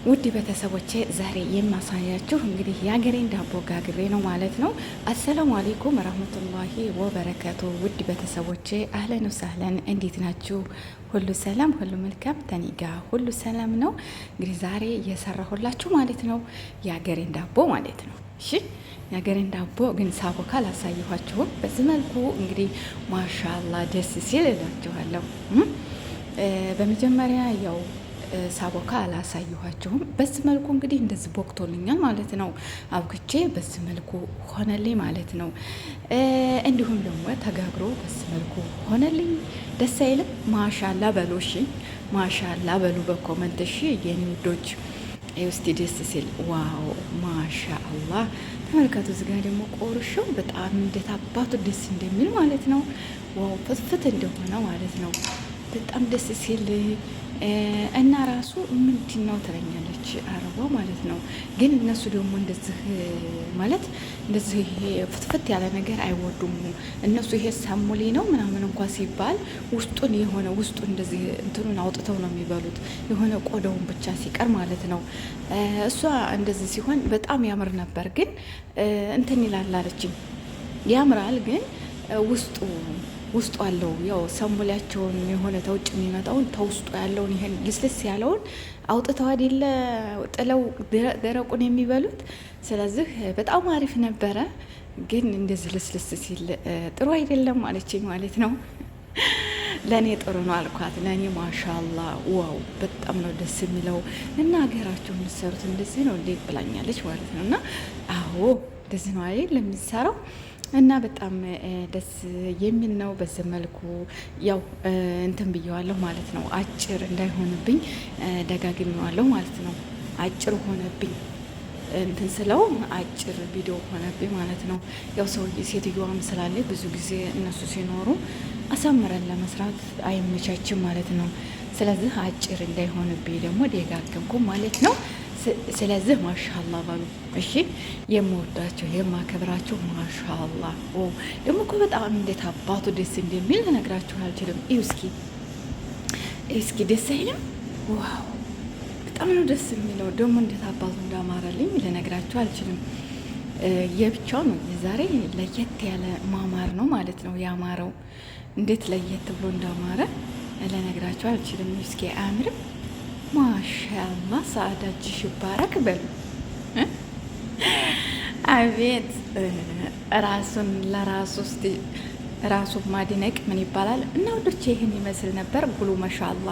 ውድ ቤተሰቦቼ ዛሬ የማሳያችሁ እንግዲህ የሀገሬን ዳቦ ጋግሬ ነው ማለት ነው። አሰላሙ አሌይኩም ረህመቱላሂ ወበረከቱ። ውድ ቤተሰቦቼ አህለን ወሳህለን፣ እንዴት ናችሁ? ሁሉ ሰላም፣ ሁሉ መልካም፣ ተኒጋ ሁሉ ሰላም ነው። እንግዲህ ዛሬ እየሰራሁላችሁ ማለት ነው የሀገሬን ዳቦ ማለት ነው። እሺ የሀገሬን ዳቦ ግን ሳቦካ አላሳየኋችሁም። በዚህ መልኩ እንግዲህ ማሻላ ደስ ሲል እላችኋለሁ። በመጀመሪያ ያው ሳቦካ አላሳየኋችሁም። በዚህ መልኩ እንግዲህ እንደዚህ ቦክቶልኛል ማለት ነው። አብክቼ በዚህ መልኩ ሆነልኝ ማለት ነው። እንዲሁም ደግሞ ተጋግሮ በዚህ መልኩ ሆነልኝ። ደስ አይልም? ማሻላ በሉ እሺ፣ ማሻላ በሉ በኮመንት እሺ የኔ ውዶች። እስቲ ደስ ሲል ዋው ማሻአላ ተመልከቱ። እዚጋ ደግሞ ቆርሾው በጣም እንዴት አባቱ ደስ እንደሚል ማለት ነው። ዋው ፍትፍት እንደሆነ ማለት ነው። በጣም ደስ ሲል እና ራሱ ምንድን ነው ትለኛለች አረቧ ማለት ነው። ግን እነሱ ደግሞ እንደዚህ ማለት እንደዚህ ፍትፍት ያለ ነገር አይወዱም እነሱ። ይሄ ሳሙሌ ነው ምናምን እንኳ ሲባል ውስጡን የሆነ ውስጡ እንደዚህ እንትኑን አውጥተው ነው የሚበሉት፣ የሆነ ቆዳውን ብቻ ሲቀር ማለት ነው። እሷ እንደዚህ ሲሆን በጣም ያምር ነበር፣ ግን እንትን ይላል አለችኝ። ያምራል ግን ውስጡ አለው ያው ሰሙላቸውን የሆነ ተውጭ የሚመጣውን ተውስጡ ያለውን ይሄን ልስልስ ያለውን አውጥተው አይደለ ጥለው ደረቁን የሚበሉት። ስለዚህ በጣም አሪፍ ነበረ፣ ግን እንደዚህ ልስልስ ሲል ጥሩ አይደለም አለችኝ ማለት ነው። ለእኔ ጥሩ ነው አልኳት። ለእኔ ማሻላ ዋው በጣም ነው ደስ የሚለው እና ሀገራችሁ የምትሰሩት እንደዚህ ነው እንዴ ብላኛለች ማለት ነው። እና አዎ እንደዚህ ነው አይደል ለሚሰራው እና በጣም ደስ የሚል ነው። በዚህ መልኩ ያው እንትን ብየዋለሁ ማለት ነው። አጭር እንዳይሆንብኝ ደጋግሜዋለሁ ማለት ነው። አጭር ሆነብኝ እንትን ስለው አጭር ቪዲዮ ሆነብኝ ማለት ነው። ያው ሴትዮዋም ስላለች ብዙ ጊዜ እነሱ ሲኖሩ አሳምረን ለመስራት አይመቻችም ማለት ነው። ስለዚህ አጭር እንዳይሆንብኝ ደግሞ ደጋገምኩ ማለት ነው። ስለዚህ ማሻአላ ባሉ እሺ፣ የምወዳቸው የማከብራቸው ማሻአላ። ደግሞ እኮ በጣም እንዴት አባቱ ደስ እንደሚል ልነግራችሁ አልችልም። እስኪ ደስ አይልም? ዋው በጣም ነው ደስ የሚለው። ደግሞ እንዴት አባቱ እንዳማረልኝ ልነግራችሁ አልችልም። የብቻው ነው የዛሬ ለየት ያለ ማማር ነው ማለት ነው ያማረው። እንዴት ለየት ብሎ እንዳማረ ልነግራችሁ አልችልም። እስኪ አያምርም? ማሻአላ ሰዓዳጅሽ ይባረክ በሉ። አቤት ራሱን ለራሱ ራሱን ማድነቅ ምን ይባላል? እና ወዶቼ ይህን ይመስል ነበር። ጉሉ ማሻአላ